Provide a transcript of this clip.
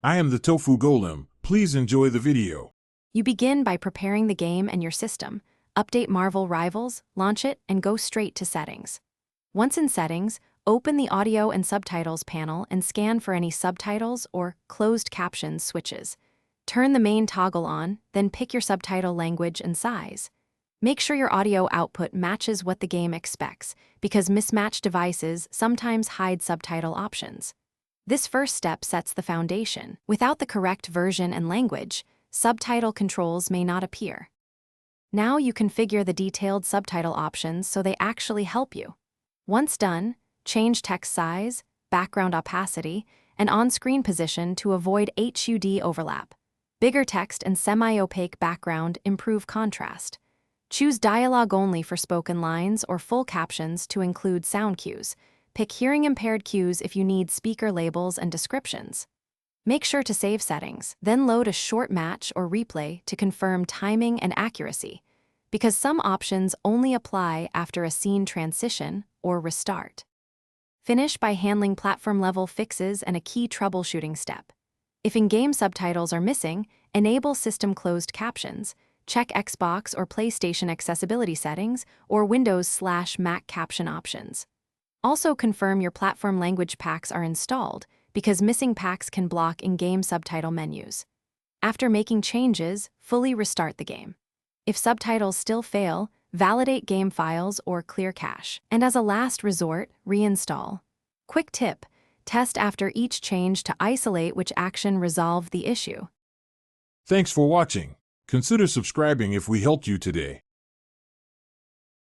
I am the Tofu Golem. Please enjoy the video. You begin by preparing the game and your system. Update Marvel Rivals, launch it, and go straight to Settings. Once in Settings, open the Audio and Subtitles panel and scan for any subtitles or closed captions switches. Turn the main toggle on, then pick your subtitle language and size. Make sure your audio output matches what the game expects, because mismatched devices sometimes hide subtitle options. This first step sets the foundation. Without the correct version and language, subtitle controls may not appear. Now you configure the detailed subtitle options so they actually help you. Once done, change text size, background opacity, and on-screen position to avoid HUD overlap. Bigger text and semi-opaque background improve contrast. Choose dialogue only for spoken lines or full captions to include sound cues. Pick hearing-impaired cues if you need speaker labels and descriptions. Make sure to save settings, then load a short match or replay to confirm timing and accuracy, because some options only apply after a scene transition or restart. Finish by handling platform-level fixes and a key troubleshooting step. If in-game subtitles are missing, enable system closed captions, check Xbox or PlayStation accessibility settings, or Windows/Mac caption options. Also confirm your platform language packs are installed, because missing packs can block in-game subtitle menus. After making changes, fully restart the game. If subtitles still fail, validate game files or clear cache. And as a last resort, reinstall. Quick tip: test after each change to isolate which action resolved the issue. Thanks for watching. Consider subscribing if we helped you today.